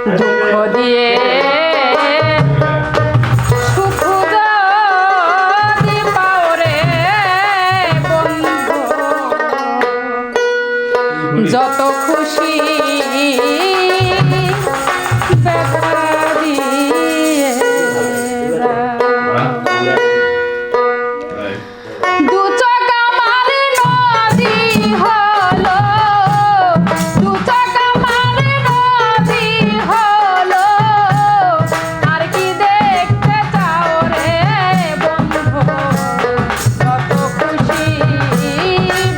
দুঃখ দিয়ে সুখ যদি পাও রে বন্ধু, যত খুশি দেখা দিয়ে দু চোখ আমার নদী হলো, দু চোখ আমার নদী হলো, আর কি দেখতে চাও রে বন্ধু, যত খুশি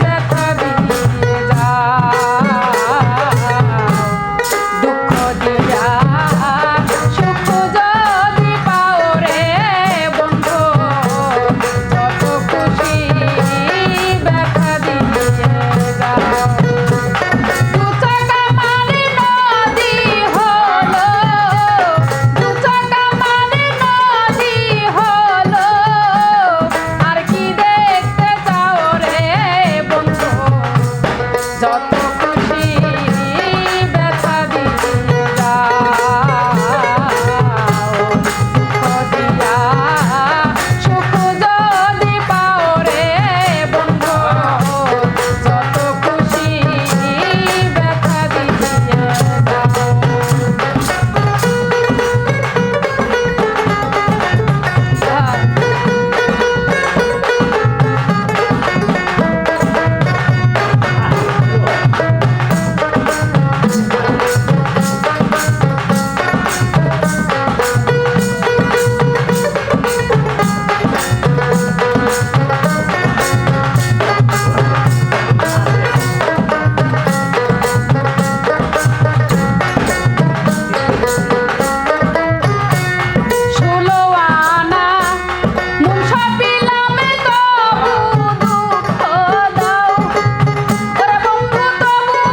দেখা দিয়ে যাও, দুঃখ দিয়া সুখ যদি পাও রে বন্ধু, যত খুশি দেখা দিয়ে যাও। দু চোখ আমার নদী হলো, দু চোখ আমার নদী হলো, আর কি দেখতে চাও রে বন্ধু, যত খুশি ব্যথা দিয়ে যাও, দুঃখ দিয়া সুখ যদি পাও রে বন্ধু, যত খুশি ব্যথা দিয়ে যাও। ষোলো আনা মন সপিলাম তবু দুঃখ দাও, ওরে বন্ধু তবু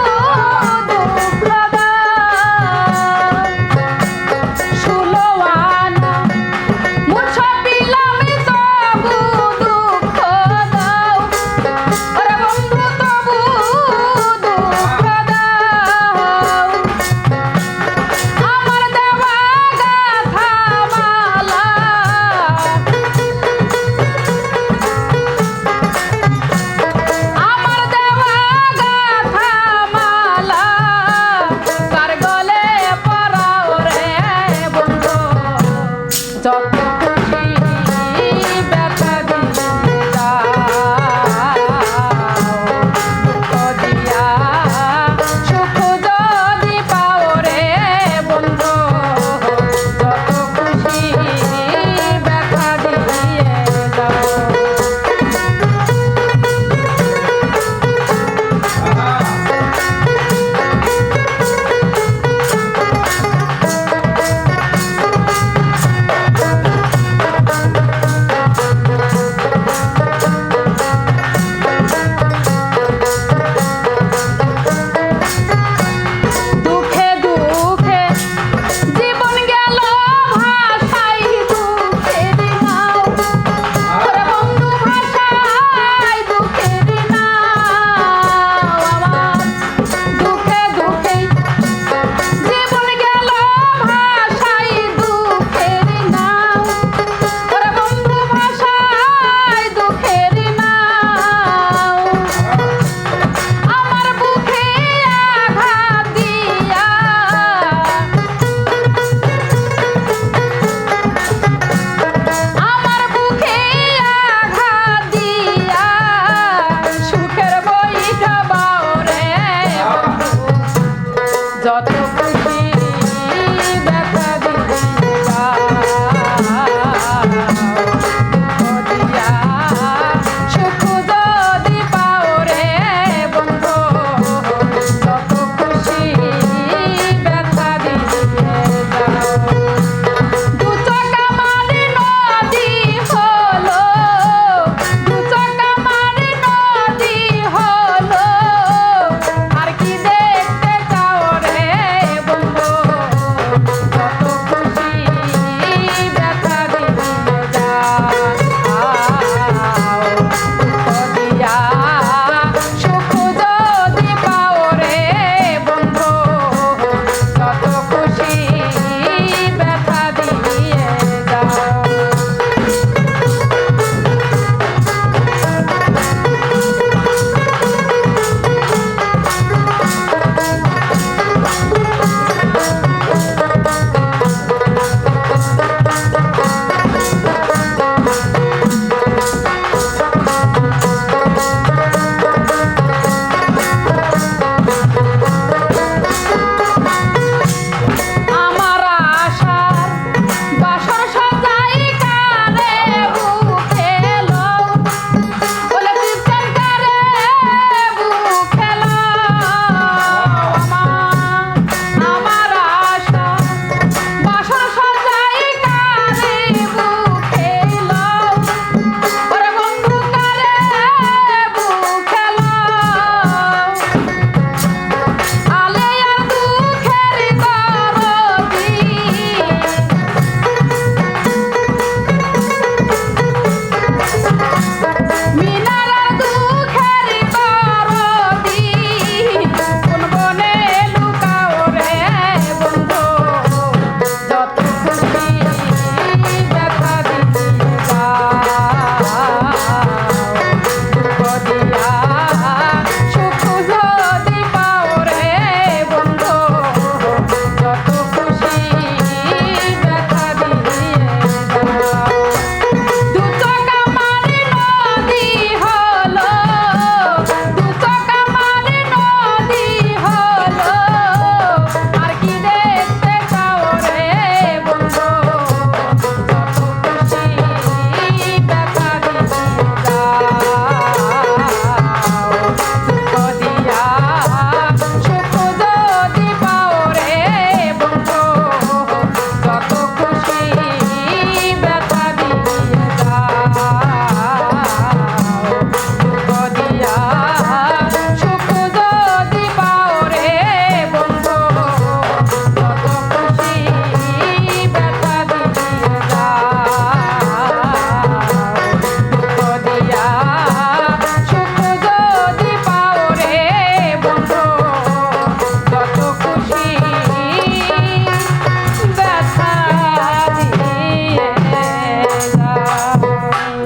দুঃখ দাও। ষোলো আনা মন সপিলাম তবু দুঃখ দাও, ওরে বন্ধু তবু দুঃখ দাও। আমার দেওয়া গাথা মালা, আমার দেওয়া গাথা মালা, কার গলে পরাও রে বন্ধু, যত খুশি ব্যথা দিয়ে যাও, দুঃখ দিয়া সুখ যদি পাও রে বন্ধু, যত খুশি ব্যথা দিয়ে যাও। দুঃখে দুঃখে জীবন গেল ভাষাই দুঃখের নাও, ওরে বন্ধু ভাষাই দুঃখের নাও। আমার দুঃখে দুঃখে জীবন গেল ভাষাই দুঃখের নাও, ওরে বন্ধু ভাষাই দুঃখের নাও। আমার বুকে আঘাত দিয়া, আমার বুকে আঘাত দিয়া সুখের বইটা বাও রে বন্ধু, যত খুশি